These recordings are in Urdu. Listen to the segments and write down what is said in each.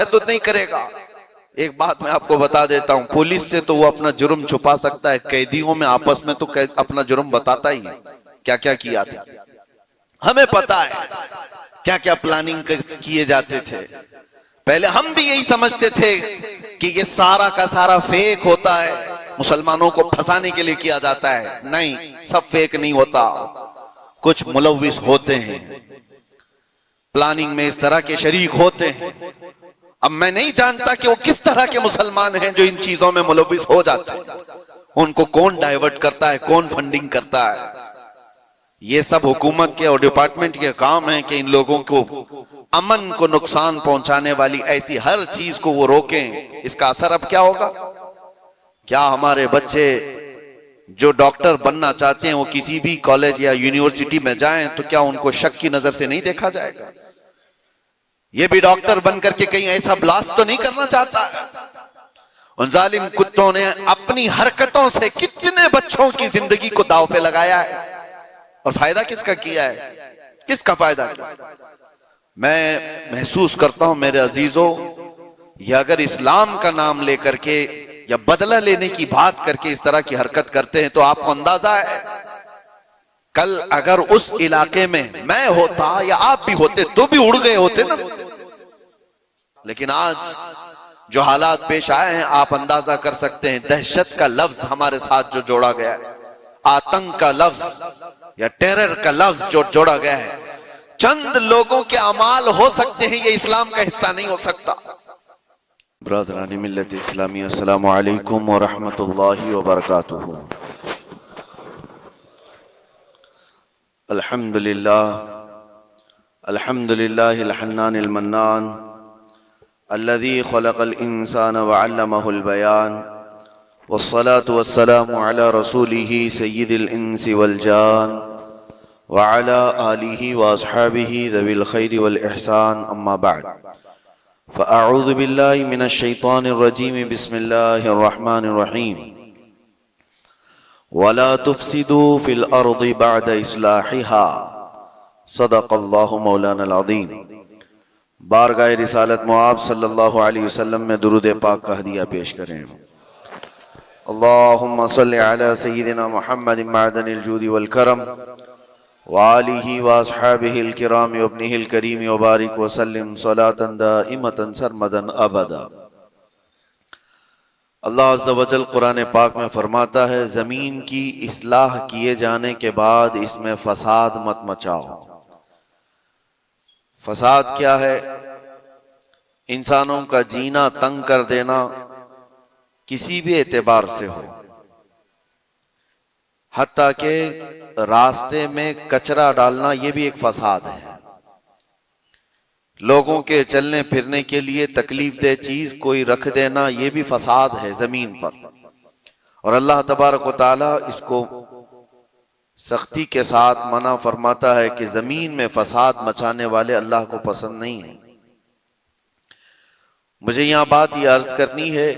تو نہیں کرے گا۔ ایک بات میں آپ کو بتا دیتا ہوں، پولیس سے تو وہ اپنا جرم چھپا سکتا ہے، قیدیوں میں آپس میں تو اپنا جرم بتاتا ہی ہے، کیا کیا کیا تھا۔ ہمیں پتا ہے کیا کیا پلاننگ کیے جاتے تھے۔ پہلے ہم بھی یہی سمجھتے تھے کہ یہ سارا کا سارا فیک ہوتا ہے، مسلمانوں کو پھنسانے کے لیے کیا جاتا ہے۔ نہیں، سب فیک نہیں ہوتا، کچھ ملوث ہوتے ہیں، پلاننگ میں اس طرح کے شریک ہوتے ہیں۔ اب میں نہیں جانتا کہ وہ کس طرح کے مسلمان ہیں جو ان چیزوں میں ملوث ہو جاتے ہیں، ان کو کون ڈائیورٹ کرتا ہے، کون فنڈنگ کرتا ہے۔ یہ سب حکومت کے اور ڈپارٹمنٹ کے کام ہیں کہ ان لوگوں کو امن کو نقصان پہنچانے والی ایسی ہر چیز کو وہ روکیں۔ اس کا اثر اب کیا ہوگا؟ کیا ہمارے بچے جو ڈاکٹر بننا چاہتے ہیں وہ کسی بھی کالج یا یونیورسٹی میں جائیں تو کیا ان کو شک کی نظر سے نہیں دیکھا جائے گا؟ یہ بھی ڈاکٹر بن کر کے کہیں ایسا بلاسٹ تو نہیں کرنا چاہتا ہے؟ ان ظالم کتوں نے اپنی حرکتوں سے کتنے بچوں کی زندگی کو داؤ پہ لگایا ہے، اور فائدہ کس کا کیا ہے؟ کس کا فائدہ کیا؟ میں محسوس کرتا ہوں میرے عزیزوں، یہ اگر اسلام کا نام لے کر کے یا بدلہ لینے کی بات کر کے اس طرح کی حرکت کرتے ہیں تو آپ کو اندازہ ہے کل اگر اس علاقے میں میں ہوتا یا آپ بھی ہوتے تو بھی اڑ گئے ہوتے نا۔ لیکن آج جو حالات پیش آئے ہیں آپ اندازہ کر سکتے ہیں۔ دہشت کا لفظ ہمارے ساتھ جو جوڑا گیا ہے، آتنک کا لفظ یا ٹیرر کا لفظ جو جوڑا گیا ہے، چند لوگوں کے اعمال ہو سکتے ہیں، یہ اسلام کا حصہ نہیں ہو سکتا۔ برادران ملت اسلامی، السلام علیکم ورحمۃ اللہ وبرکاتہ۔ الحمدللہ الحنان المنان الذي خلق الانسان وعلمه البيان، والصلاة والسلام على رسوله سيد الانس والجان وعلى آله واصحابه ذوي الخير والاحسان، اما بعد فاعوذ بالله من الشيطان الرجيم، بسم الله الرحمن الرحيم، ولا تفسدوا في الارض بعد اصلاحها، صدق الله مولانا العظیم۔ بارگاہ رسالت معاب صلی اللہ علیہ وسلم میں درود پاک کا ہدیہ پیش کریں۔ اللہم صلی علی سیدنا محمد معدن الجود والکرم وآلہ واصحابہ الکرام وابنہ الکریم وبارک وسلم صلاة دائمة سرمدا ابدا۔ اللہ عز و جل قرآن پاک میں فرماتا ہے، زمین کی اصلاح کیے جانے کے بعد اس میں فساد مت مچاؤ۔ فساد کیا ہے؟ انسانوں کا جینا تنگ کر دینا، کسی بھی اعتبار سے ہو، حتیٰ کہ راستے میں کچرا ڈالنا یہ بھی ایک فساد ہے۔ لوگوں کے چلنے پھرنے کے لیے تکلیف دہ چیز کوئی رکھ دینا یہ بھی فساد ہے زمین پر، اور اللہ تبارک و تعالی اس کو سختی کے ساتھ منع فرماتا ہے کہ زمین میں فساد مچانے والے اللہ کو پسند نہیں ہیں۔ مجھے یہاں بات یہ عرض کرنی ہے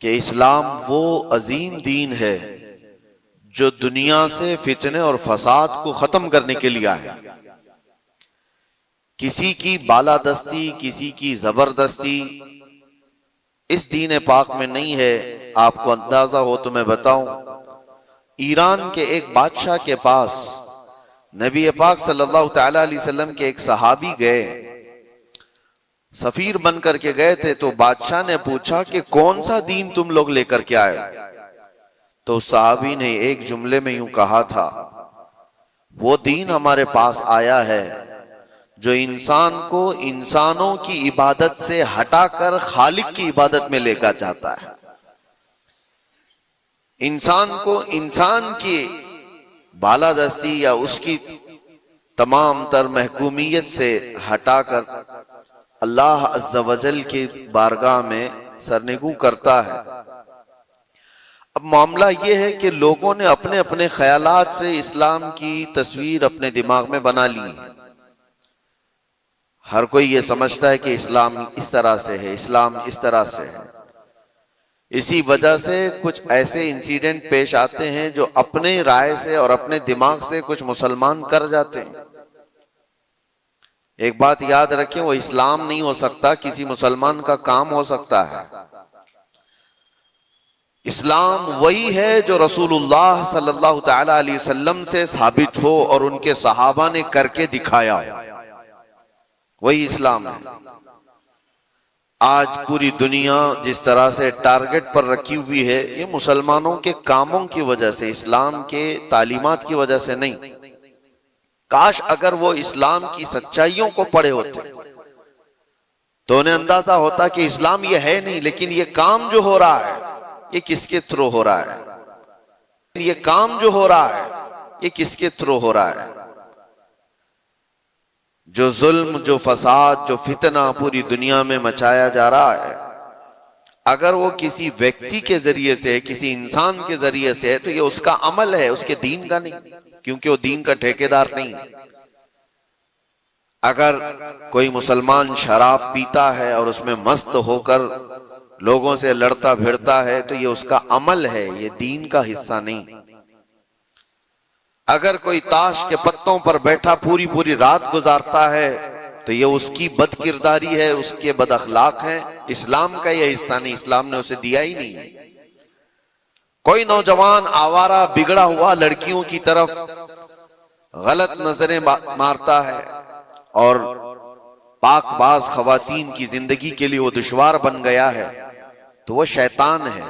کہ اسلام وہ عظیم دین ہے جو دنیا سے فتنے اور فساد کو ختم کرنے کے لیے آیا۔ کسی کی بالادستی، کسی کی زبردستی اس دین پاک میں نہیں ہے۔ آپ کو اندازہ ہو تو میں بتاؤں، ایران کے ایک بادشاہ کے پاس نبی پاک صلی اللہ تعالی علیہ وسلم کے ایک صحابی گئے، سفیر بن کر کے گئے تھے، تو بادشاہ نے پوچھا کہ کون سا دین تم لوگ لے کر کے آئے؟ تو صحابی نے ایک جملے میں یوں کہا تھا، وہ دین ہمارے پاس آیا ہے جو انسان کو انسانوں کی عبادت سے ہٹا کر خالق کی عبادت میں لے کر جاتا ہے۔ انسان کو انسان کی بالادستی یا اس کی تمام تر محکومیت سے ہٹا کر اللہ عز و جل کی بارگاہ میں سرنگوں کرتا ہے۔ اب معاملہ یہ ہے کہ لوگوں نے اپنے اپنے خیالات سے اسلام کی تصویر اپنے دماغ میں بنا لی۔ ہر کوئی یہ سمجھتا ہے کہ اسلام اس طرح سے ہے، اسلام اس طرح سے ہے۔ اسی وجہ سے کچھ ایسے انسیڈنٹ پیش آتے ہیں جو اپنے رائے سے اور اپنے دماغ سے کچھ مسلمان کر جاتے ہیں۔ ایک بات یاد رکھیں، وہ اسلام نہیں ہو سکتا، کسی مسلمان کا کام ہو سکتا ہے۔ اسلام وہی ہے جو رسول اللہ صلی اللہ تعالی علیہ وسلم سے ثابت ہو اور ان کے صحابہ نے کر کے دکھایا، وہی اسلام ہے۔ آج پوری دنیا جس طرح سے ٹارگٹ پر رکھی ہوئی ہے، یہ مسلمانوں کے کاموں کی وجہ سے، اسلام کے تعلیمات کی وجہ سے نہیں۔ کاش اگر وہ اسلام کی سچائیوں کو پڑھے ہوتے تو انہیں اندازہ ہوتا کہ اسلام یہ ہے نہیں، لیکن یہ کام جو ہو رہا ہے یہ کس کے تھرو ہو رہا ہے، یہ کام جو ہو رہا ہے یہ کس کے تھرو ہو رہا ہے۔ جو ظلم، جو فساد، جو فتنہ پوری دنیا میں مچایا جا رہا ہے، اگر وہ کسی ویکتی کے ذریعے سے، کسی انسان کے ذریعے سے ہے تو یہ اس کا عمل ہے، اس کے دین کا نہیں، کیونکہ وہ دین کا ٹھیکیدار نہیں۔ اگر کوئی مسلمان شراب پیتا ہے اور اس میں مست ہو کر لوگوں سے لڑتا بھیڑتا ہے تو یہ اس کا عمل ہے، یہ دین کا حصہ نہیں۔ اگر کوئی تاش کے پتوں پر بیٹھا پوری پوری رات گزارتا ہے تو یہ اس کی بد کرداری ہے، اس کے بد اخلاق ہیں، اسلام کا یہ حصہ نہیں، اسلام نے اسے دیا ہی نہیں ہے۔ کوئی نوجوان آوارہ بگڑا ہوا لڑکیوں کی طرف غلط نظریں مارتا ہے اور پاک باز خواتین کی زندگی کے لیے وہ دشوار بن گیا ہے تو وہ شیطان ہے،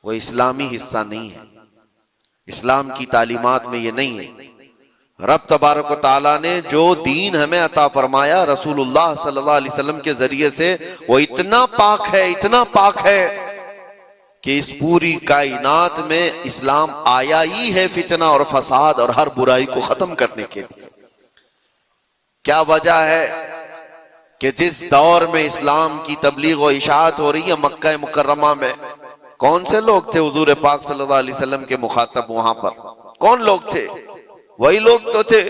وہ اسلامی حصہ نہیں ہے، اسلام کی تعلیمات میں یہ نہیں ہے۔ رب تبارک و تعالیٰ نے جو دین ہمیں عطا فرمایا رسول اللہ صلی اللہ علیہ وسلم کے ذریعے سے، وہ اتنا پاک ہے، اتنا پاک ہے کہ اس پوری کائنات میں اسلام آیا ہی ہے فتنہ اور فساد اور ہر برائی کو ختم کرنے کے لیے۔ کیا وجہ ہے کہ جس دور میں اسلام کی تبلیغ و اشاعت ہو رہی ہے مکہ مکرمہ میں، کون سے لوگ تھے حضور پاک صلی اللہ علیہ وسلم کے مخاطب وہاں پر؟ کون لوگ تھے؟ وہی لوگ تو تھے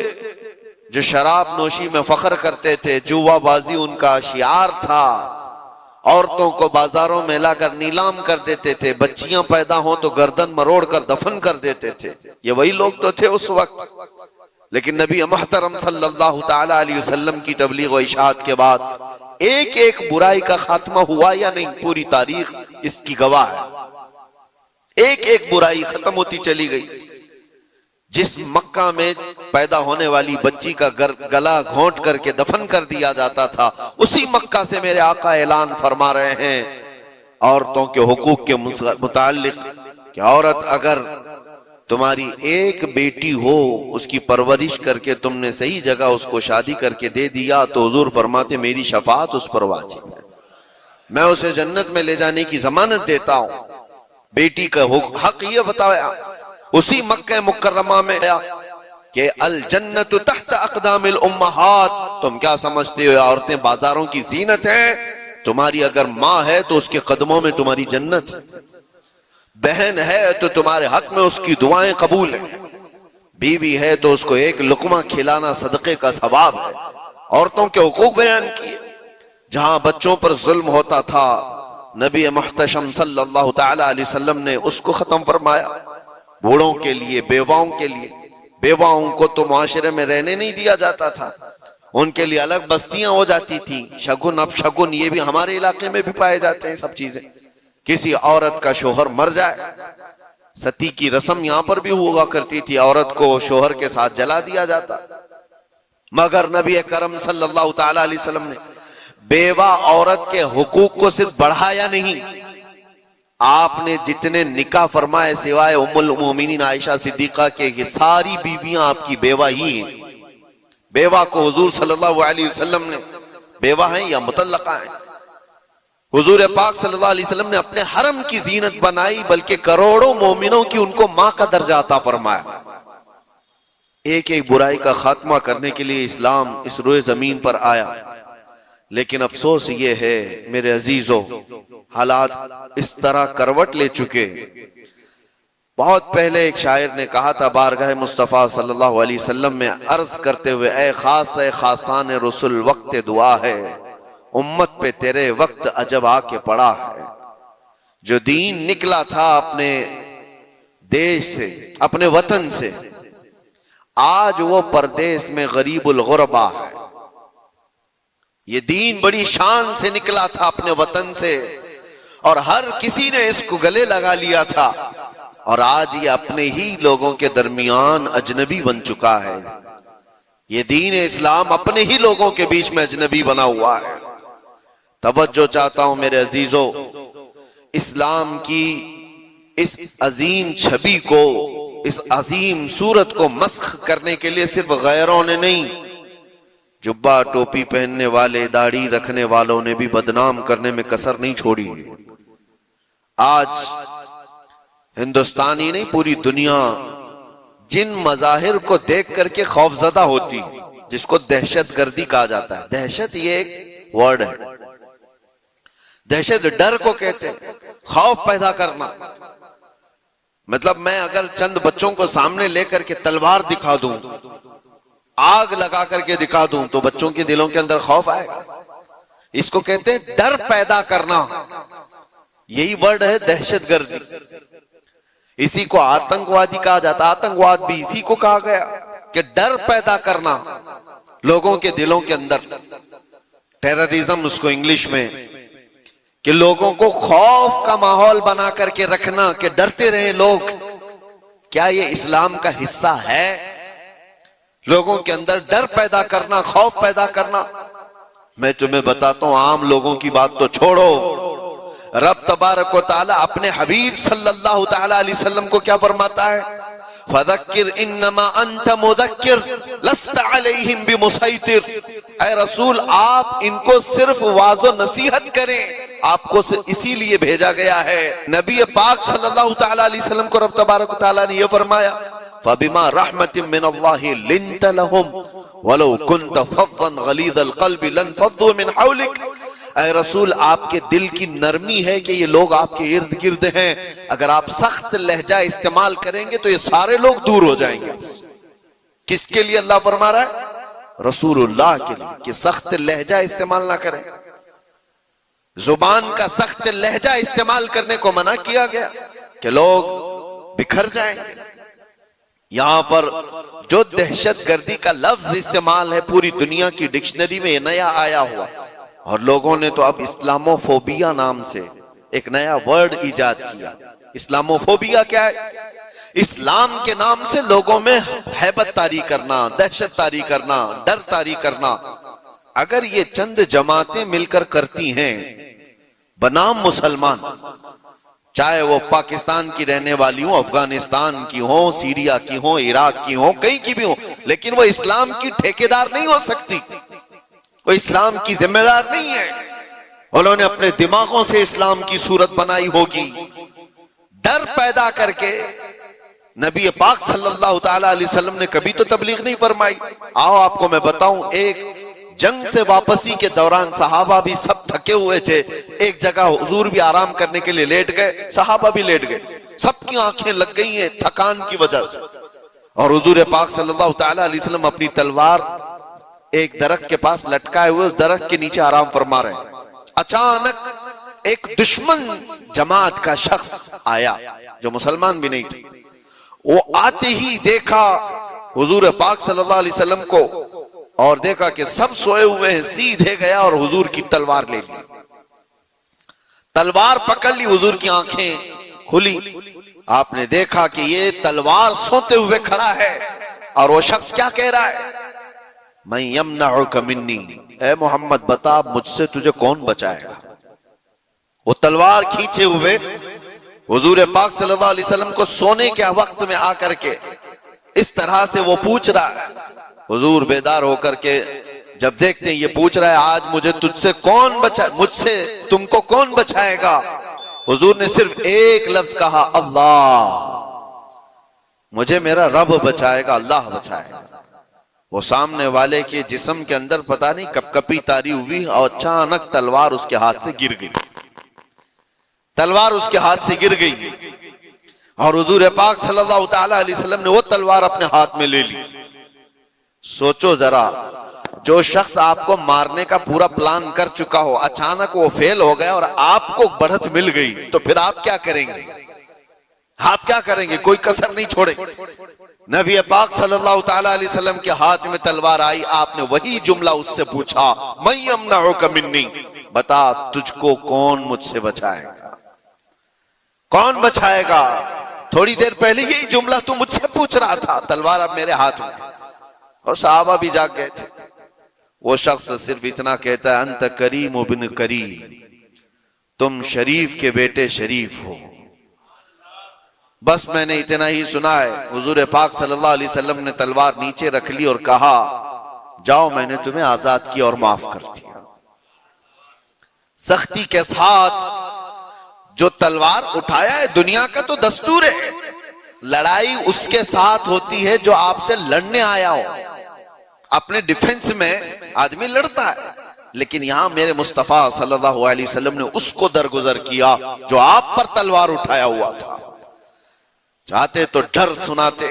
جو شراب نوشی میں فخر کرتے تھے، جوا بازی ان کا شعار تھا، عورتوں کو بازاروں میں لا کر نیلام کر دیتے تھے، بچیاں پیدا ہوں تو گردن مروڑ کر دفن کر دیتے تھے۔ یہ وہی لوگ تو تھے اس وقت۔ لیکن نبی محترم صلی اللہ تعالی علیہ وسلم کی تبلیغ و اشاعت کے بعد ایک ایک برائی کا خاتمہ ہوا یا نہیں؟ پوری تاریخ اس کی گواہ ہے۔ ایک ایک برائی ختم ہوتی چلی گئی۔ جس مکہ میں پیدا ہونے والی بچی کا گلا گھونٹ کر کے دفن کر دیا جاتا تھا، اسی مکہ سے میرے آقا اعلان فرما رہے ہیں عورتوں کے حقوق کے متعلق کہ عورت اگر تمہاری ایک بیٹی ہو، اس کی پرورش کر کے تم نے صحیح جگہ اس کو شادی کر کے دے دیا تو حضور فرماتے میری شفاعت اس پر واجب ہے، میں اسے جنت میں لے جانے کی ضمانت دیتا ہوں۔ بیٹی کا حق یہ بتایا اسی مکہ مکرمہ میں کہ الجنت تحت اقدام الامہات۔ تم کیا سمجھتے ہو عورتیں بازاروں کی زینت ہیں؟ تمہاری اگر ماں ہے تو اس کے قدموں میں تمہاری جنت ہے، بہن ہے تو تمہارے حق میں اس کی دعائیں قبول ہیں، بیوی ہے تو اس کو ایک لقمہ کھلانا صدقے کا ثواب ہے۔ عورتوں کے حقوق بیان کیے۔ جہاں بچوں پر ظلم ہوتا تھا نبی محتشم صلی اللہ تعالی علیہ وسلم نے اس کو ختم فرمایا۔ بوڑھوں کے لیے، بیواؤں کے لیے، بیواؤں کو تو معاشرے میں رہنے نہیں دیا جاتا تھا، ان کے لیے الگ بستیاں ہو جاتی تھیں۔ شگن اب شگن یہ بھی ہمارے علاقے میں بھی پائے جاتے ہیں سب چیزیں۔ کسی عورت کا شوہر مر جائے، ستی کی رسم یہاں پر بھی ہوا کرتی تھی، عورت کو شوہر کے ساتھ جلا دیا جاتا، مگر نبی کرم صلی اللہ تعالی علیہ وسلم نے بیوہ عورت کے حقوق کو صرف بڑھایا نہیں، آپ نے جتنے نکاح فرمائے سوائے ام المومنین عائشہ صدیقہ کے، یہ ساری بیویاں آپ کی بیوہ ہی ہیں۔ بیوہ کو حضور صلی اللہ علیہ وسلم نے بیوہ ہیں یا مطلقہ ہیں، حضور پاک صلی اللہ علیہ وسلم نے اپنے حرم کی زینت بنائی، بلکہ کروڑوں مومنوں کی ان کو ماں کا درجہ عطا فرمایا۔ ایک ایک برائی کا خاتمہ کرنے کے لیے اسلام اس روئے زمین پر آیا، لیکن افسوس یہ ہے میرے عزیزو، حالات اس طرح کروٹ لے چکے۔ بہت پہلے ایک شاعر نے کہا تھا بارگاہ مصطفیٰ صلی اللہ علیہ وسلم میں عرض کرتے ہوئے، اے خاص اے خاصان رسول وقت دعا ہے، امت پہ تیرے وقت عجب آ کے پڑا ہے۔ جو دین نکلا تھا اپنے دیش سے، اپنے وطن سے، آج وہ پردیس میں غریب الغربا ہے۔ یہ دین بڑی شان سے نکلا تھا اپنے وطن سے، اور ہر کسی نے اس کو گلے لگا لیا تھا، اور آج یہ اپنے ہی لوگوں کے درمیان اجنبی بن چکا ہے۔ یہ دین اسلام اپنے ہی لوگوں کے بیچ میں اجنبی بنا ہوا ہے۔ توجہ چاہتا ہوں میرے عزیزو، اسلام کی اس عظیم چھبی کو، اس عظیم صورت کو مسخ کرنے کے لیے صرف غیروں نے نہیں، جبہ ٹوپی پہننے والے، داڑھی رکھنے والوں نے بھی بدنام کرنے میں کسر نہیں چھوڑی۔ آج ہندوستانی نہیں، پوری دنیا جن مظاہر کو دیکھ کر کے خوف زدہ ہوتی، جس کو دہشت گردی کہا جاتا ہے۔ دہشت یہ ایک ورڈ ہے، دہشت ڈر کو کہتے ہیں، خوف پیدا کرنا۔ مطلب میں اگر چند بچوں کو سامنے لے کر کے تلوار دکھا دوں، آگ لگا کر کے دکھا دوں، تو بچوں کے دلوں کے اندر خوف آئے گا۔ اس کو کہتے ہیں ڈر پیدا کرنا، یہی ورڈ ہے دہشت گردی۔ اسی کو آتنکوادی کہا جاتا، آتنکواد بھی اسی کو کہا گیا کہ ڈر پیدا کرنا لوگوں کے دلوں کے اندر، ٹیررزم اس کو انگلش میں، کہ لوگوں کو خوف کا ماحول بنا کر کے رکھنا کہ ڈرتے رہیں لوگ۔ کیا یہ اسلام کا حصہ ہے؟ لوگوں کے اندر ڈر پیدا کرنا، خوف پیدا کرنا۔ میں تمہیں بتاتا ہوں، عام لوگوں کی بات تو چھوڑو، رب تبارک و تعالی اپنے حبیب صلی اللہ تعالی علیہ وسلم کو کیا فرماتا ہے؟ فَذَكِّرْ إِنَّمَا أَنْتَ مُذَكِّرْ لَسْتَ عَلَيْهِمْ بِمُسَيْطِرْ۔ اے رسول، آپ ان کو صرف واعظ و نصیحت کریں، آپ کو اسی لیے بھیجا گیا ہے۔ نبی پاک صلی اللہ تعالی علیہ وسلم کو رب تبارک و تعالی نے یہ فرمایا، فَبِمَا رَحْمَةٍ مِّنَ اللَّهِ لِنْتَ لَهُمْ وَلَوْ كُنْتَ فَظًّا غَلِيظَ الْقَلْبِ لَانفَضُّوا مِنْ حَوْلِكَ۔ اے رسول، آپ کے دل کی نرمی ہے کہ یہ لوگ آپ کے ارد گرد ہیں، اگر آپ سخت لہجہ استعمال کریں گے تو یہ سارے لوگ دور ہو جائیں گے۔ کس کے لیے اللہ فرما رہا ہے؟ رسول اللہ کے لیے، کہ سخت لہجہ استعمال نہ کریں۔ زبان کا سخت لہجہ استعمال کرنے کو منع کیا گیا کہ لوگ بکھر جائیں گے۔ یہاں پر جو دہشت گردی کا لفظ استعمال ہے پوری دنیا کی ڈکشنری میں یہ نیا آیا ہوا، اور لوگوں نے تو اب اسلاموفوبیا نام سے ایک نیا ورڈ ایجاد کیا۔ اسلاموفوبیا کیا ہے؟ اسلام کے نام سے لوگوں میں ہیبت طاری کرنا، دہشت طاری کرنا، ڈر طاری کرنا۔ اگر یہ چند جماعتیں مل کر کرتی ہیں بنام مسلمان، چاہے وہ پاکستان کی رہنے والی ہوں، افغانستان کی ہوں، سیریا کی ہوں، عراق کی ہوں، کہیں کی بھی ہوں، لیکن وہ اسلام کی ٹھیکیدار نہیں ہو سکتی، وہ اسلام کی ذمہ دار نہیں ہے۔ انہوں نے اپنے دماغوں سے اسلام کی صورت بنائی ہوگی، ڈر پیدا کر کے۔ نبی پاک صلی اللہ تعالی علیہ وسلم نے کبھی تو تبلیغ نہیں فرمائی۔ آؤ آپ کو میں بتاؤں، ایک جنگ سے واپسی کے دوران صحابہ بھی سب تھکے ہوئے تھے، ایک جگہ حضور بھی آرام کرنے کے لیے لیٹ گئے، صحابہ بھی لیٹ گئے، سب کی آنکھیں لگ گئی ہیں تھکان کی وجہ سے، اور حضور پاک صلی اللہ تعالی علیہ وسلم اپنی تلوار ایک درخت کے پاس لٹکائے ہوئے اس درخت کے نیچے آرام فرما رہے ہیں۔ اچانک ایک دشمن جماعت کا شخص آیا جو مسلمان بھی نہیں تھے، وہ آتے ہی دیکھا حضور پاک صلی اللہ علیہ وسلم کو، اور دیکھا کہ سب سوئے ہوئے ہیں، سیدھے گیا اور حضور کی تلوار لے لی، تلوار پکڑ لی، حضور کی آنکھیں کھلی، آپ نے دیکھا کہ یہ تلوار سوتے ہوئے کھڑا ہے، اور وہ شخص کیا کہہ رہا ہے؟ میں یمنعک منی، اے محمد بتا مجھ سے تجھے کون بچائے گا؟ وہ تلوار کھینچے ہوئے حضور پاک صلی اللہ علیہ وسلم کو سونے کے وقت میں آ کر کے اس طرح سے وہ پوچھ رہا ہے۔ حضور بیدار ہو کر کے جب دیکھتے ہیں یہ پوچھ رہا ہے آج مجھے تجھ سے کون بچائے، مجھ سے تم کو کون بچائے گا؟ حضور نے صرف ایک لفظ کہا، اللہ، مجھے میرا رب بچائے گا، اللہ بچائے گا۔ وہ سامنے والے کے جسم کے اندر پتہ نہیں کپ کپی تاری ہوئی، اور اچانک تلوار اس کے ہاتھ سے گر گئی، تلوار اس کے ہاتھ سے گر گئی، اور حضور پاک صلی اللہ تعالی علیہ وسلم نے وہ تلوار اپنے ہاتھ میں لے لی۔ سوچو ذرا، جو شخص آپ کو مارنے کا پورا پلان کر چکا ہو، اچانک وہ فیل ہو گیا اور آپ کو بڑھت مل گئی، تو پھر آپ کیا کریں گے؟ آپ کیا کریں گے؟ کوئی کسر نہیں چھوڑے. نبی پاک صلی اللہ تعالی علیہ وسلم کے ہاتھ میں تلوار آئی، آپ نے وہی جملہ اس سے پوچھا، من یمنعک منی، بتا تجھ کو کون مجھ سے بچائے گا، کون بچائے گا؟ تھوڑی دیر پہلے یہی جملہ تو مجھ سے پوچھ رہا تھا، تلوار اب میرے ہاتھ میں. اور صحابہ بھی جاگ گئے تھے. وہ شخص صرف اتنا کہتا ہے، انت کریم ابن کریم، تم شریف کے بیٹے شریف ہو. بس میں نے اتنا ہی سنا ہے. حضور پاک صلی اللہ علیہ وسلم نے تلوار نیچے رکھ لی اور کہا، جاؤ میں نے تمہیں آزاد کیا اور معاف کر دیا. سختی کے ساتھ جو تلوار اٹھایا ہے، دنیا کا تو دستور ہے، لڑائی اس کے ساتھ ہوتی ہے جو آپ سے لڑنے آیا ہو. اپنے ڈیفنس میں آدمی لڑتا ہے، لیکن یہاں میرے مصطفیٰ صلی اللہ علیہ وسلم نے اس کو درگزر کیا جو آپ پر تلوار اٹھایا ہوا تھا. چاہتے تو ڈر سناتے،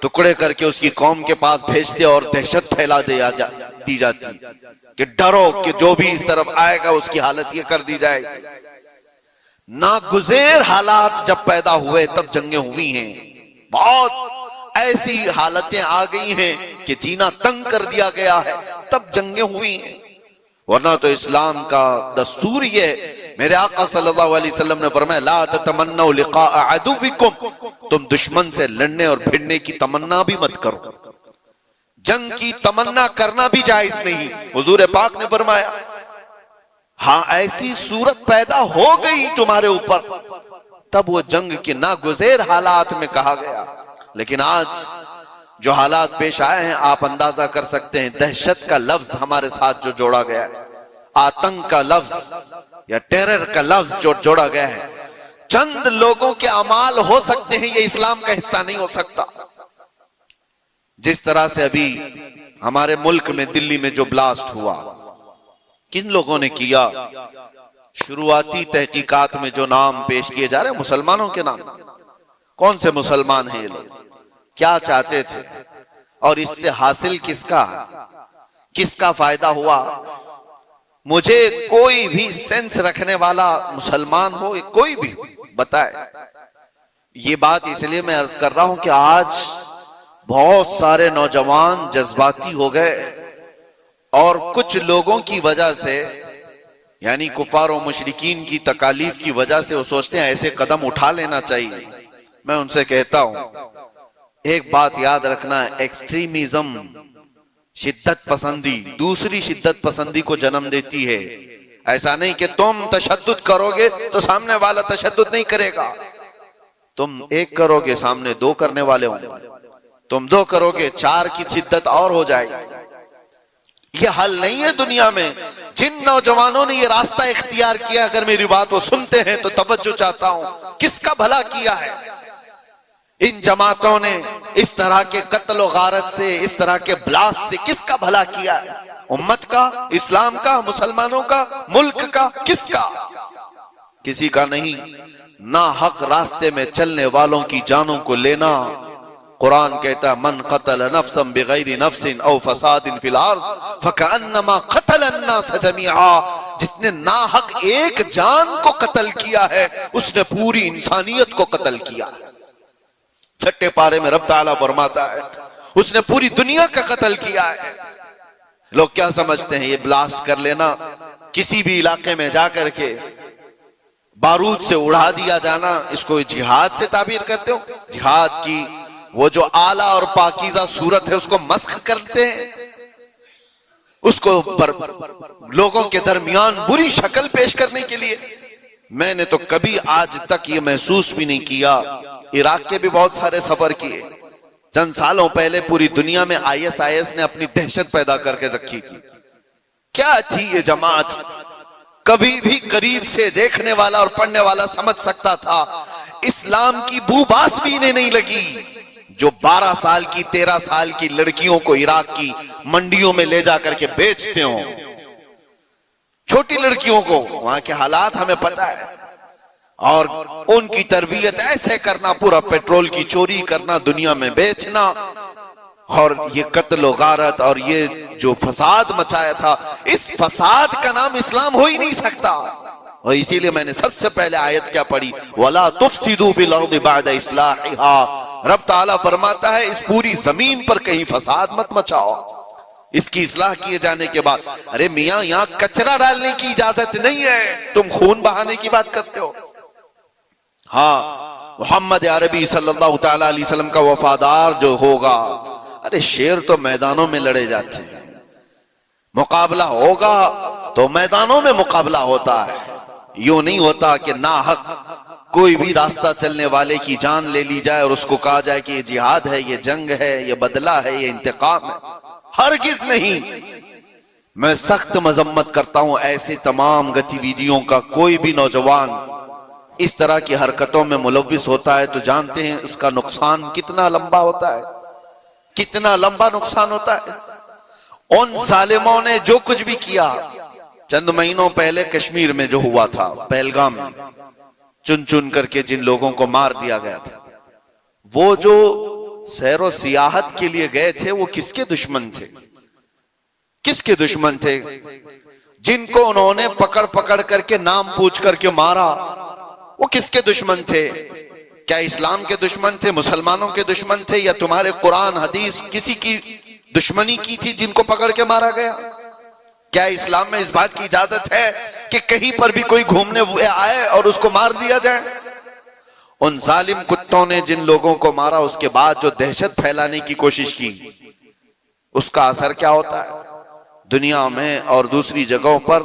ٹکڑے کر کے اس کی قوم کے پاس بھیجتے اور دہشت پھیلا دی جاتی کہ ڈرو کہ جو بھی اس طرف آئے گا اس کی حالت یہ کر دی جائے. ناگزیر حالات جب پیدا ہوئے تب جنگیں ہوئی ہیں. بہت ایسی حالتیں آ گئی ہیں کہ جینا تنگ کر دیا گیا ہے، تب جنگیں ہوئی ہیں. ورنہ تو اسلام کا دستور یہ ہے. میرے آقا صلی اللہ علیہ وسلم نے فرمایا، لا تتمنوا لقاء عدوکم، تم دشمن سے لڑنے اور بھڑنے کی تمنا بھی مت کرو. جنگ کی تمنا کرنا بھی جائز نہیں. حضور پاک نے فرمایا، ہاں ایسی صورت پیدا ہو گئی تمہارے اوپر تب وہ جنگ کے ناگزیر حالات میں کہا گیا. لیکن آج جو حالات پیش آئے ہیں آپ اندازہ کر سکتے ہیں. دہشت کا لفظ ہمارے ساتھ جو جوڑا گیا ہے، آتنک کا لفظ یا ٹیرر کا لفظ جو جوڑا گیا ہے، چند لوگوں کے اعمال ہو سکتے ہیں، یہ اسلام کا حصہ نہیں ہو سکتا. جس طرح سے ابھی ہمارے ملک میں دلی میں جو بلاسٹ ہوا، کن لوگوں نے کیا؟ شروعاتی تحقیقات میں جو نام پیش کیے جا رہے ہیں مسلمانوں کے نام. کون سے مسلمان ہیں یہ لوگ؟ کیا چاہتے تھے؟ اور اس سے حاصل کس کا فائدہ ہوا؟ مجھے کوئی بھی سینس رکھنے والا مسلمان ہو، کوئی بھی بتائے. یہ بات اس لیے میں عرض کر رہا ہوں کہ آج بہت سارے نوجوان جذباتی ہو گئے اور کچھ لوگوں کی وجہ سے، یعنی کفار و مشرکین کی تکالیف کی وجہ سے وہ سوچتے ہیں ایسے قدم اٹھا لینا چاہیے. میں ان سے کہتا ہوں ایک بات یاد رکھنا، ایکسٹریمزم، شدت پسندی دوسری شدت پسندی کو جنم دیتی ہے. ایسا نہیں کہ تم تشدد کرو گے تو سامنے والا تشدد نہیں کرے گا. تم ایک کرو گے سامنے دو کرنے والے ہوں گے، تم دو کرو گے چار کی شدت اور ہو جائے گی. یہ حل نہیں ہے دنیا میں. جن نوجوانوں نے یہ راستہ اختیار کیا، اگر میری بات وہ سنتے ہیں تو توجہ چاہتا ہوں، کس کا بھلا کیا ہے؟ ان جماعتوں نے اس طرح کے قتل و غارت سے، اس طرح کے بلاس سے کس کا بھلا کیا ہے؟ امت کا، اسلام کا، مسلمانوں کا، ملک کا، کس کا؟ کسی کا نہیں. ناحق راستے میں چلنے والوں کی جانوں کو لینا. قرآن کہتا ہے، من قتل نفسا بغیر نفس او فساد فی الارض فکأنما قتل الناس جميعا. جس نے ناحق ایک جان کو قتل کیا ہے اس نے پوری انسانیت کو قتل کیا ہے. چھٹے پارے میں رب تعالیٰ فرماتا ہے اس نے پوری دنیا کا قتل کیا ہے. لوگ کیا سمجھتے ہیں یہ بلاسٹ کر لینا، کسی بھی علاقے میں جا کر کے بارود سے اڑا دیا جانا، اس کو جہاد سے تعبیر کرتے ہو؟ جہاد کی وہ جو اعلیٰ اور پاکیزہ صورت ہے اس کو مسخ کرتے ہیں، اس کو لوگوں کے درمیان بری شکل پیش کرنے کے لیے. میں نے تو کبھی آج تک یہ محسوس بھی نہیں کیا. عراق کے بھی بہت سارے سفر کیے. چند سالوں پہلے پوری دنیا میں IS نے اپنی دہشت پیدا کر کے رکھی تھی. کیا تھی یہ جماعت؟ کبھی بھی قریب سے دیکھنے والا اور پڑھنے والا سمجھ سکتا تھا اسلام کی بو باس بھی انہیں نہیں لگی. جو 12 سال کی 13 سال کی لڑکیوں کو عراق کی منڈیوں میں لے جا کر کے بیچتے ہوں، چھوٹی لڑکیوں کو، وہاں کے حالات ہمیں پتہ ہے، اور ان کی تربیت ایسے کرنا، پورا پیٹرول کی چوری کرنا، دنیا میں بیچنا، اور یہ قتل و غارت اور یہ جو فساد مچایا تھا، اس فساد کا نام اسلام ہو ہی نہیں سکتا. اور اسی لیے میں نے سب سے پہلے آیت کیا پڑھی، وَلَا تُفْسِدُوا فِي الْأَرْضِ بَعْدَ إِصْلَاحِهَا۔ رب تعالیٰ فرماتا ہے اس پوری زمین پر کہیں فساد مت مچاؤ اس کی اصلاح کیے جانے کے بعد۔ ارے میاں یہاں کچرا ڈالنے کی اجازت نہیں ہے، تم خون بہانے کی بات کرتے ہو۔ ہاں محمد عربی صلی اللہ تعالی علیہ وسلم کا وفادار جو ہوگا، ارے شیر تو میدانوں میں لڑے جاتے ہیں، مقابلہ ہوگا تو میدانوں میں مقابلہ ہوتا ہے، یوں نہیں ہوتا کہ ناحق کوئی بھی راستہ چلنے والے کی جان لے لی جائے اور اس کو کہا جائے کہ یہ جہاد ہے، یہ جنگ ہے، یہ بدلہ ہے، یہ انتقام ہے، ہرگز نہیں۔ میں سخت مذمت کرتا ہوں ایسے تمام گتیویدیوں کا۔ کوئی بھی نوجوان اس طرح کی حرکتوں میں ملوث ہوتا ہے تو جانتے ہیں اس کا نقصان کتنا لمبا ہوتا ہے، کتنا لمبا نقصان ہوتا ہے۔ ان ظالموں نے جو کچھ بھی کیا، چند مہینوں پہلے کشمیر میں جو ہوا تھا، پہلگام میں چن چن کر کے جن لوگوں کو مار دیا گیا تھا، وہ جو سیر و سیاحت کے لیے گئے تھے وہ کس کے دشمن تھے؟ کس کے دشمن تھے؟ جن کو انہوں نے پکڑ پکڑ کر کے نام پوچھ کر کے مارا، وہ کس کے دشمن تھے؟ کیا اسلام کے دشمن تھے، مسلمانوں کے دشمن تھے، یا تمہارے قرآن حدیث کسی کی دشمنی کی تھی جن کو پکڑ کے مارا گیا؟ کیا اسلام میں اس بات کی اجازت ہے کہ کہیں پر بھی کوئی گھومنے آئے اور اس کو مار دیا جائے؟ ان ظالم کتوں نے جن لوگوں کو مارا، اس کے بعد جو دہشت پھیلانے کی کوشش کی، اس کا اثر کیا ہوتا ہے؟ دنیا میں اور دوسری جگہوں پر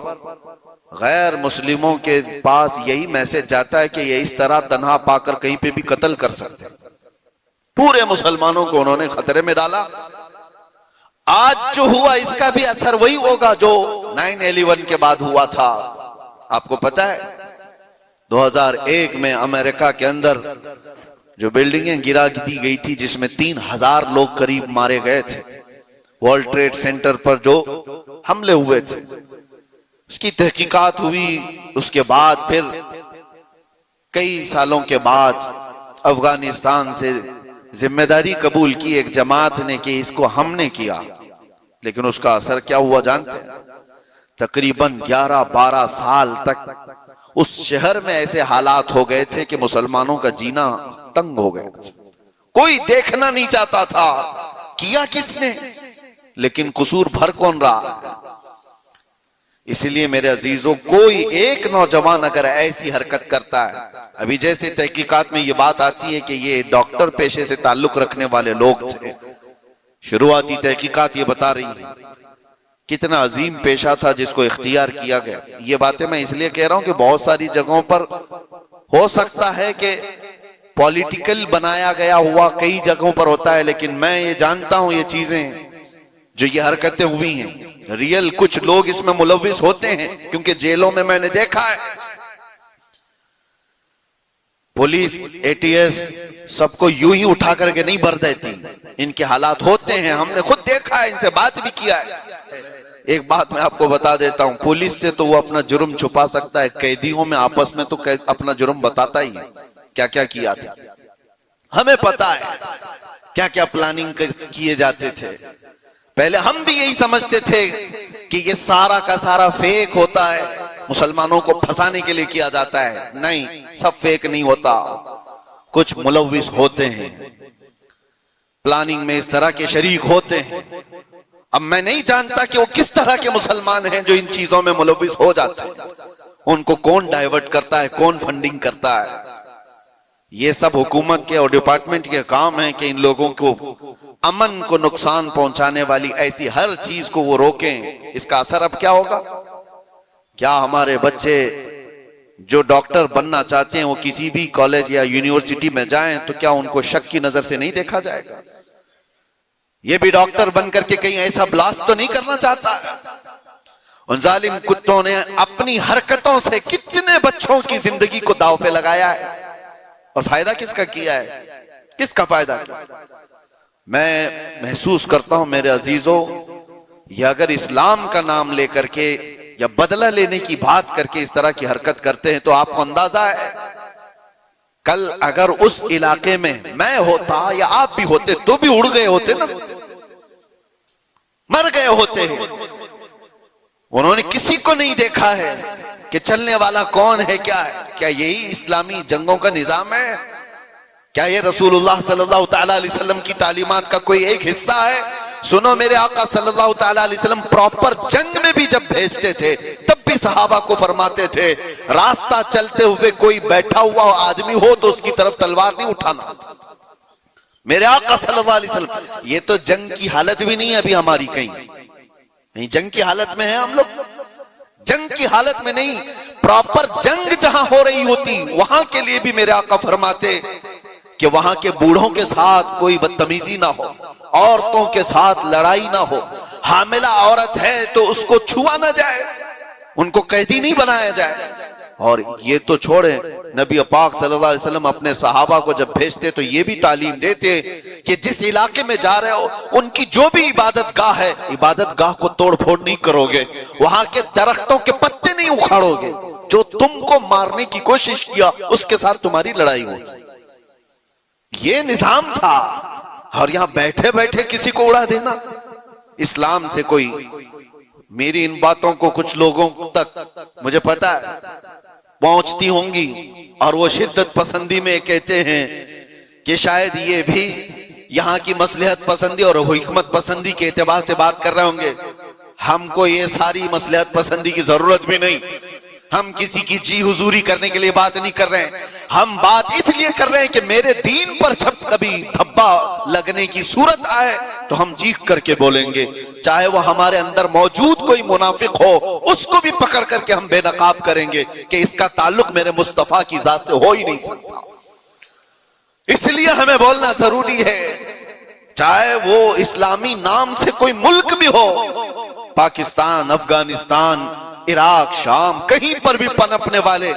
غیر مسلموں کے پاس یہی میسج جاتا ہے کہ یہ اس طرح تنہا پا کر کہیں پہ بھی قتل کر سکتے ہیں۔ پورے مسلمانوں کو انہوں نے خطرے میں ڈالا۔ آج جو ہوا اس کا بھی اثر وہی ہوگا جو 9/11 کے بعد ہوا تھا۔ آپ کو پتہ ہے 2001 میں امریکہ کے اندر جو بلڈنگیں گرا دی گئی تھی جس میں 3000 لوگ قریب مارے گئے تھے، ورلڈ ٹریڈ سینٹر پر جو حملے ہوئے تھے، اس کی تحقیقات ہوئی۔ اس کے بعد پھر کئی سالوں کے بعد افغانستان سے ذمہ داری قبول کی ایک جماعت نے کہ اس کو ہم نے کیا، لیکن اس کا اثر کیا ہوا جانتے ہیں؟ تقریباً 11-12 سال تک اس شہر میں ایسے حالات ہو گئے تھے کہ مسلمانوں کا جینا تنگ ہو گیا، کوئی دیکھنا نہیں چاہتا تھا کیا کس نے، لیکن قصور بھر کون رہا؟ اسی لیے میرے عزیزوں، کوئی ایک نوجوان اگر ایسی حرکت کرتا ہے، ابھی جیسے تحقیقات میں یہ بات آتی ہے کہ یہ ڈاکٹر پیشے سے تعلق رکھنے والے لوگ تھے، شروعاتی تحقیقات یہ بتا رہی ہیں کتنا عظیم پیشہ تھا جس کو اختیار کیا گیا۔ یہ باتیں میں اس لیے کہہ رہا ہوں کہ بہت ساری جگہوں پر ہو سکتا ہے کہ پولیٹیکل بنایا گیا ہوا کئی جگہوں پر ہوتا ہے، لیکن میں یہ جانتا ہوں یہ چیزیں جو یہ حرکتیں ہوئی ہیں، ریئل کچھ لوگ اس میں ملوث ہوتے ہیں، کیونکہ جیلوں میں میں نے دیکھا ہے پولیس ATS سب کو یوں ہی اٹھا کر کے نہیں بھر دیتی، ان کے حالات ہوتے ہیں، ہم نے خود دیکھا ہے، ان سے بات بھی کیا ہے۔ ایک بات میں آپ کو بتا دیتا ہوں، پولیس سے تو وہ اپنا جرم چھپا سکتا ہے، قیدیوں میں آپس میں تو اپنا جرم بتاتا ہی ہے کیا کیا کیا تھا، ہمیں پتا ہے کیا کیا پلاننگ کیے جاتے تھے۔ پہلے ہم بھی یہی سمجھتے تھے کہ یہ سارا کا سارا فیک ہوتا ہے، مسلمانوں کو پھنسانے کے لیے کیا جاتا ہے، نہیں، سب فیک نہیں ہوتا، کچھ ملوث ہوتے ہیں، پلاننگ میں اس طرح کے شریک ہوتے ہیں۔ اب میں نہیں جانتا کہ وہ کس طرح کے مسلمان ہیں جو ان چیزوں میں ملوث ہو جاتے ہیں، ان کو کون ڈائیورٹ کرتا ہے، کون فنڈنگ کرتا ہے۔ یہ سب حکومت کے اور ڈپارٹمنٹ کے کام ہیں کہ ان لوگوں کو امن کو نقصان پہنچانے والی ایسی ہر چیز کو وہ روکیں۔ اس کا اثر اب کیا ہوگا؟ کیا ہمارے بچے جو ڈاکٹر بننا چاہتے ہیں وہ کسی بھی کالج یا یونیورسٹی میں جائیں تو کیا ان کو شک کی نظر سے نہیں دیکھا جائے گا؟ یہ بھی ڈاکٹر بن کر کے کہیں ایسا بلاسٹ تو نہیں کرنا چاہتا ہے؟ ان ظالم کتوں نے اپنی حرکتوں سے کتنے بچوں کی زندگی کو داؤ پہ لگایا ہے، اور فائدہ کس کا کیا ہے؟ کس کا فائدہ کیا؟ میں محسوس کرتا ہوں میرے عزیزوں، یہ اگر اسلام کا نام لے کر کے یا بدلہ لینے کی بات کر کے اس طرح کی حرکت کرتے ہیں تو آپ کو اندازہ ہے کل اگر اس علاقے میں میں ہوتا یا آپ بھی ہوتے تو بھی اڑ گئے ہوتے نا، مر گئے ہوتے ہیں۔ انہوں نے کسی کو نہیں دیکھا ہے، کہ چلنے والا کون ہے، کیا ہے؟ کیا یہی اسلامی جنگوں کا نظام ہے؟ کیا یہ رسول اللہ صلی اللہ تعالیٰ علیہ وسلم کی تعلیمات کا کوئی ایک حصہ ہے؟ سنو، میرے آقا صلی اللہ تعالیٰ علیہ وسلم پراپر جنگ میں بھی جب بھیجتے تھے تب بھی صحابہ کو فرماتے تھے راستہ چلتے ہوئے کوئی بیٹھا ہوا آدمی ہو تو اس کی طرف تلوار نہیں اٹھانا۔ میرے آقا صلی اللہ علیہ وسلم، یہ تو جنگ کی حالت بھی نہیں ہے ابھی ہماری، کہیں جنگ کی حالت میں ہے ہم لوگ؟ جنگ کی حالت میں نہیں، پراپر جنگ جہاں ہو رہی ہوتی وہاں کے لیے بھی میرے آقا فرماتے کہ وہاں کے بوڑھوں کے ساتھ کوئی بدتمیزی نہ ہو، عورتوں کے ساتھ لڑائی نہ ہو، حاملہ عورت ہے تو اس کو چھوا نہ جائے، ان کو قیدی نہیں بنایا جائے۔ اور یہ تو چھوڑیں، نبی پاک صلی اللہ علیہ وسلم اپنے صحابہ کو جب بھیجتے تو یہ بھی تعلیم دیتے کہ جس علاقے میں جا رہے ہو ان کی جو بھی عبادت گاہ ہے، عبادت گاہ کو توڑ پھوڑ نہیں کرو گے، وہاں کے درختوں کے پتے نہیں اکھاڑو گے، جو تم کو مارنے کی کوشش کیا اس کے ساتھ تمہاری لڑائی ہوگی۔ یہ نظام تھا، اور یہاں بیٹھے بیٹھے کسی کو اڑا دینا اسلام سے کوئی۔ میری ان باتوں کو کچھ لوگوں تک مجھے پتا ہے پہنچتی ہوں گی، اور وہ شدت پسندی میں کہتے ہیں کہ شاید یہ بھی یہاں کی مصلحت پسندی اور حکمت پسندی کے اعتبار سے بات کر رہے ہوں گے۔ ہم کو یہ ساری مصلحت پسندی کی ضرورت بھی نہیں، ہم کسی کی جی حضوری کرنے کے لیے بات نہیں کر رہے ہیں، ہم بات اس لیے کر رہے ہیں کہ میرے دین پر جب کبھی دھبا لگنے کی صورت آئے تو ہم چیخ کر کے بولیں گے، چاہے وہ ہمارے اندر موجود کوئی منافق ہو اس کو بھی پکڑ کر کے ہم بے نقاب کریں گے کہ اس کا تعلق میرے مصطفیٰ کی ذات سے ہو ہی نہیں سکتا۔ اس لیے ہمیں بولنا ضروری ہے، چاہے وہ اسلامی نام سے کوئی ملک بھی ہو، پاکستان، افغانستان، عراق، شام، کہیں پر بھی پنپنے والے،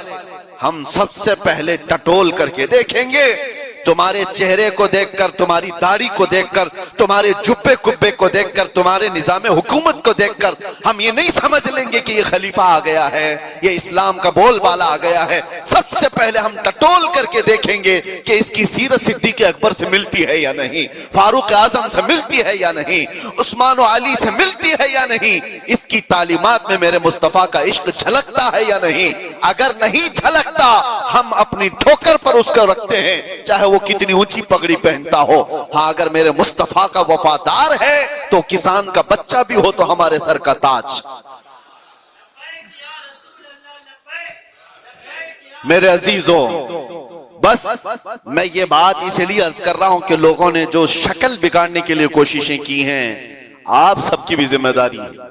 ہم سب سے پہلے ٹٹول کر کے دیکھیں گے۔ تمہارے چہرے کو دیکھ کر، تمہاری داڑھی کو دیکھ کر، تمہارے جبے کبے کو دیکھ کر، تمہارے نظام حکومت کو دیکھ کر ہم یہ نہیں سمجھ لیں گے کہ یہ خلیفہ آ گیا ہے، یہ اسلام کا بول بالا آ گیا ہے۔ سب سے پہلے ہم ٹٹول کر کے دیکھیں گے کہ اس کی سیرت صدیق اکبر سے ملتی ہے یا نہیں، فاروق اعظم سے ملتی ہے یا نہیں، عثمان و علی سے ملتی ہے یا نہیں، اس کی تعلیمات میں میرے مصطفیٰ کا عشق جھلکتا ہے یا نہیں۔ اگر نہیں جھلکتا ہم اپنی ٹھوکر پر اس کو رکھتے ہیں، چاہے وہ کتنی اونچی پگڑی پہنتا ہو۔ ہاں، اگر میرے مصطفیٰ کا وفادار ہے تو کسان کا بچہ بھی ہو تو ہمارے سر کا تاج۔ میرے عزیزوں، بس میں یہ بات اس لیے عرض کر رہا ہوں کہ لوگوں نے جو شکل بگاڑنے کے لیے کوششیں کی ہیں، آپ سب کی بھی ذمہ داری ہے۔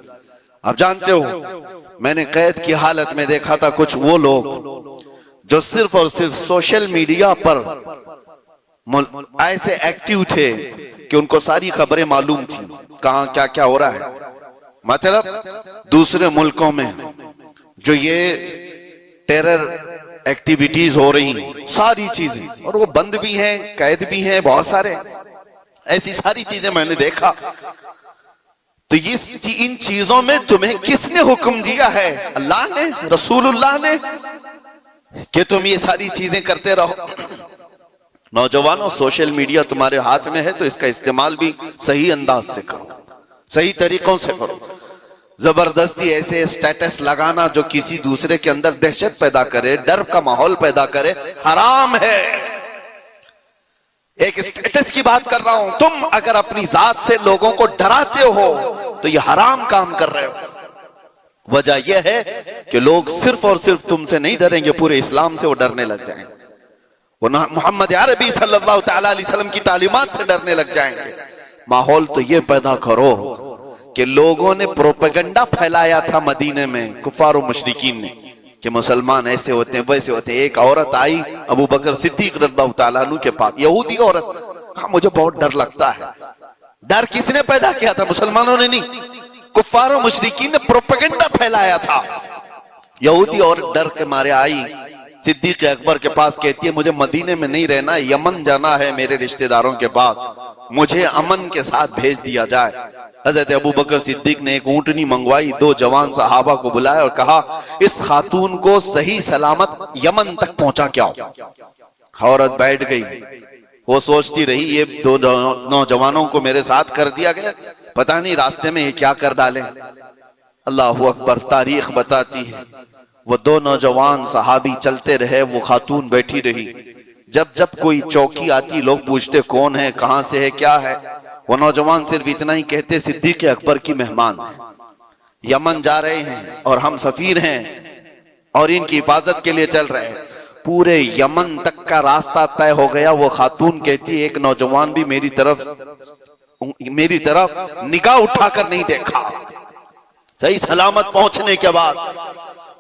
آپ جانتے ہو، میں نے قید کی حالت میں دیکھا تھا کچھ وہ لوگ جو صرف اور صرف سوشل میڈیا پر ایسے ایکٹیو تھے کہ ان کو ساری خبریں معلوم تھیں، کہاں کیا کیا ہو رہا ہے۔ مطلب دوسرے ملکوں میں جو یہ ٹیرر ایکٹیویٹیز ہو رہی ہیں، ساری چیزیں، اور وہ بند بھی ہیں، قید بھی ہیں، بہت سارے ایسی ساری چیزیں میں نے دیکھا۔ تو ان چیزوں میں تمہیں کس نے حکم دیا ہے؟ اللہ نے، رسول اللہ نے، کہ تم یہ ساری چیزیں کرتے رہو؟ نوجوانوں، سوشل میڈیا تمہارے ہاتھ میں ہے تو اس کا استعمال بھی صحیح انداز سے کرو، صحیح طریقوں سے کرو۔ زبردستی ایسے سٹیٹس لگانا جو کسی دوسرے کے اندر دہشت پیدا کرے، ڈر کا ماحول پیدا کرے، حرام ہے۔ ایک سٹیٹس کی بات کر رہا ہوں، تم اگر اپنی ذات سے لوگوں کو ڈراتے ہو تو یہ حرام کام کر رہے ہو۔ وجہ یہ ہے کہ لوگ صرف اور صرف تم سے نہیں ڈریں گے، پورے اسلام سے وہ ڈرنے لگ جائیں گے، وہ محمد عربی صلی اللہ تعالیٰ علیہ وسلم کی تعلیمات سے ڈرنے لگ جائیں گے۔ ماحول تو یہ پیدا کرو کہ لوگوں نے پروپیگنڈا پھیلایا تھا مدینے میں، کفار و مشرکین نے، کہ مسلمان ایسے ہوتے ہیں ویسے ہوتے ہیں۔ ایک عورت آئی ابو بکر صدیق رضی اللہ تعالیٰ عنہ کے پاس، یہودی عورت، مجھے بہت ڈر لگتا ہے۔ ڈر کس نے پیدا کیا تھا؟ مسلمانوں نے نہیں، کفار و مشرکین نے پروپیگنڈا پھیلایا تھا۔ یہودی عورت ڈر کے مارے آئی صدیق اکبر کے پاس، کہتی ہے مجھے مدینے میں نہیں رہنا، یمن جانا ہے میرے رشتہ داروں کے پاس، مجھے امن کے ساتھ بھیج دیا جائے۔ حضرت ابو بکر صدیق نے ایک اونٹنی منگوائی، 2 جوان صحابہ کو بلایا اور کہا اس خاتون کو صحیح سلامت یمن تک پہنچا کے آؤ۔ عورت بیٹھ گئی، وہ سوچتی رہی یہ 2 نوجوانوں کو میرے ساتھ کر دیا گیا، پتہ نہیں راستے میں یہ کیا کر ڈالیں۔ اللہ اکبر، تاریخ بتاتی ہے وہ دو نوجوان صحابی چلتے رہے، وہ خاتون بیٹھی رہی۔ جب جب کوئی چوکی آتی لوگ پوچھتے کون ہے، کہاں سے ہے، کیا ہے؟ وہ نوجوان صرف اتنا ہی کہتے صدیق اکبر کی مہمان ہیں، یمن جا رہے ہیں اور ہم سفیر ہیں اور ان کی حفاظت کے لیے چل رہے ہیں۔ پورے یمن تک کا راستہ طے ہو گیا۔ وہ خاتون کہتی ایک نوجوان بھی میری طرف نگاہ اٹھا کر نہیں دیکھا۔ صحیح سلامت پہنچنے کے بعد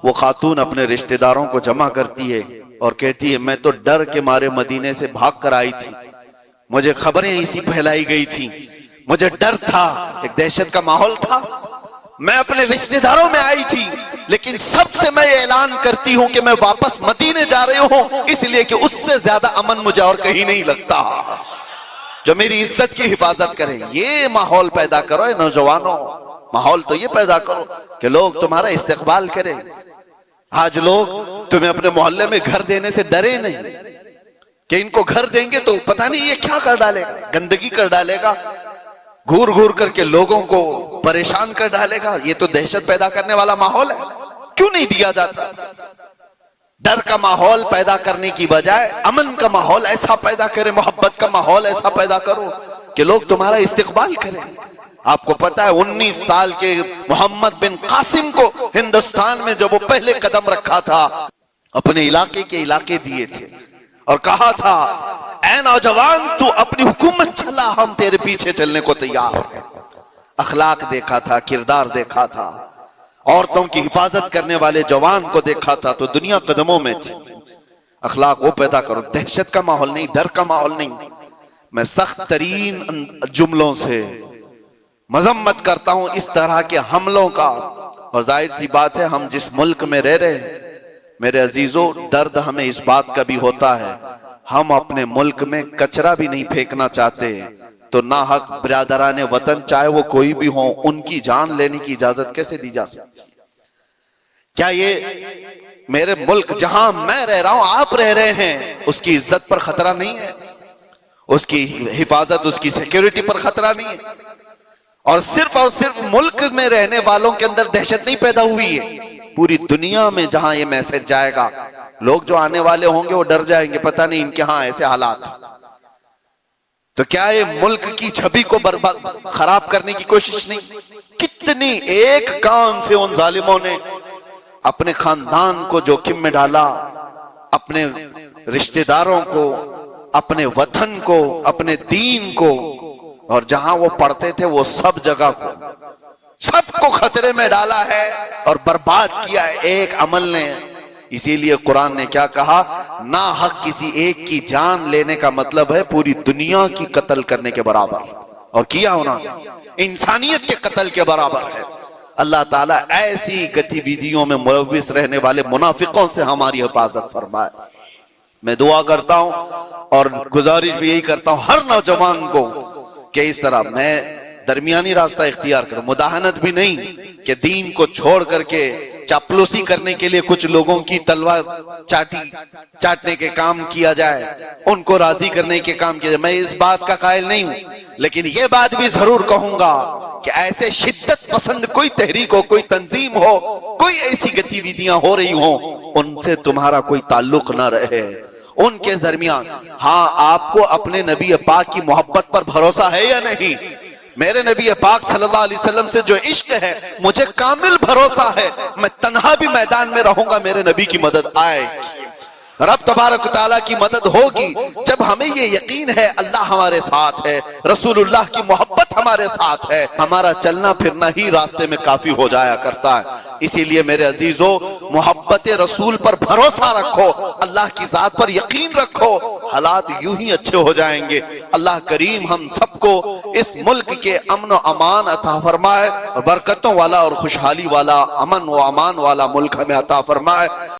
وہ خاتون اپنے رشتہ داروں کو جمع کرتی ہے اور کہتی ہے میں تو ڈر کے مارے مدینے سے بھاگ کر آئی تھی، مجھے خبریں اسی پھیلائی گئی تھی، مجھے ڈر تھا، ایک دہشت کا ماحول تھا، میں اپنے رشتہ داروں میں آئی تھی، لیکن سب سے میں اعلان کرتی ہوں کہ میں واپس مدینے جا رہی ہوں، اس لیے کہ اس سے زیادہ امن مجھے اور کہیں نہیں لگتا جو میری عزت کی حفاظت کریں۔ یہ ماحول پیدا کرو اے نوجوانوں، ماحول تو یہ پیدا کرو کہ لوگ تمہارا استقبال کریں۔ آج لوگ تمہیں اپنے محلے میں گھر دینے سے ڈرے نہیں کہ ان کو گھر دیں گے تو پتہ نہیں یہ کیا کر ڈالے گا، گندگی کر ڈالے گا، گھور گھور کر کے لوگوں کو پریشان کر ڈالے گا۔ یہ تو دہشت پیدا کرنے والا ماحول ہے، کیوں نہیں دیا جاتا؟ ڈر کا ماحول پیدا کرنے کی بجائے امن کا ماحول ایسا پیدا کرے، محبت کا ماحول ایسا پیدا کرو کہ لوگ تمہارا استقبال کریں۔ آپ کو پتا ہے 19 سال کے محمد بن قاسم کو ہندوستان میں جب وہ پہلے قدم رکھا تھا اپنے علاقے کے علاقے دیے تھے اور کہا تھا اے نوجوان تو اپنی حکومت چلا، ہم تیرے پیچھے چلنے کو تیار ہیں۔ اخلاق دیکھا تھا، کردار دیکھا تھا، عورتوں کی حفاظت کرنے والے جوان کو دیکھا تھا تو دنیا قدموں میں تھی۔ اخلاق وہ پیدا کرو، دہشت کا ماحول نہیں، ڈر کا ماحول نہیں۔ میں سخت ترین جملوں سے مذمت کرتا ہوں اس طرح کے حملوں کا، اور ظاہر سی بات ہے ہم جس ملک میں رہ رہے ہیں میرے عزیزوں، درد ہمیں اس بات کا بھی ہوتا ہے ہم اپنے ملک میں کچرا بھی نہیں پھینکنا چاہتے، تو ناحق برادران وطن چاہے وہ کوئی بھی ہوں ان کی جان لینے کی اجازت کیسے دی جا سکتی؟ کیا یہ میرے ملک جہاں میں رہ رہا ہوں آپ رہ رہے ہیں اس کی عزت پر خطرہ نہیں ہے؟ اس کی حفاظت، اس کی سیکیورٹی پر خطرہ نہیں ہے؟ اور صرف ملک میں رہنے والوں کے اندر دہشت نہیں پیدا ہوئی ہے، پوری دنیا میں جہاں یہ میسج جائے گا لوگ جو آنے والے ہوں گے وہ ڈر جائیں گے، پتہ نہیں ان کے ہاں ایسے حالات۔ تو کیا یہ ملک کی چھبی کو خراب کرنے کی کوشش نہیں؟ کتنی ایک کام سے ان ظالموں نے اپنے خاندان کو جوخم میں ڈالا، اپنے رشتہ داروں کو، اپنے وطن کو، اپنے دین کو، اور جہاں وہ پڑھتے تھے وہ سب جگہ کو، سب کو خطرے میں ڈالا ہے اور برباد کیا ہے ایک عمل نے۔ اسی لیے قرآن نے کیا کہا، ناحق کسی ایک کی جان لینے کا مطلب ہے پوری دنیا کی قتل کرنے کے برابر، اور کیا انہوں نے انسانیت کے قتل کے برابر ہے۔ اللہ تعالیٰ ایسی گتی ویدیوں میں ملوث رہنے والے منافقوں سے ہماری حفاظت فرمائے۔ میں دعا کرتا ہوں اور گزارش بھی یہی کرتا ہوں ہر نوجوان کو کہ اس طرح میں درمیانی راستہ اختیار کروں، مداہنت بھی نہیں کہ دین کو چھوڑ کر کے چاپلوسی کرنے کے لیے کچھ لوگوں کی تلوار چاٹنے کے کام کیا جائے، ان کو راضی کرنے کے کام کیا جائے، میں اس بات کا قائل نہیں ہوں، لیکن یہ بات بھی ضرور کہوں گا کہ ایسے شدت پسند کوئی تحریک ہو، کوئی تنظیم ہو، کوئی ایسی گتی ویدیاں ہو رہی ہوں ان سے تمہارا کوئی تعلق نہ رہے، ان کے درمیان۔ ہاں آپ کو اپنے نبی پاک کی محبت پر بھروسہ ہے یا نہیں؟ میرے نبی پاک صلی اللہ علیہ وسلم سے جو عشق ہے مجھے کامل بھروسہ ہے، میں تنہا بھی میدان میں رہوں گا میرے نبی کی مدد آئے گی، رب تبارک و تعالیٰ کی مدد ہوگی۔ جب ہمیں یہ یقین ہے اللہ ہمارے ساتھ ہے، رسول اللہ کی محبت ہمارے ساتھ ہے، ہمارا چلنا پھرنا ہی راستے میں کافی ہو جایا کرتا ہے۔ اسی لیے میرے عزیزوں محبت رسول پر بھروسہ رکھو، اللہ کی ذات پر یقین رکھو، حالات یوں ہی اچھے ہو جائیں گے۔ اللہ کریم ہم سب کو اس ملک کے امن و امان عطا فرمائے، برکتوں والا اور خوشحالی والا، امن و امان والا ملک ہمیں عطا فرمائے۔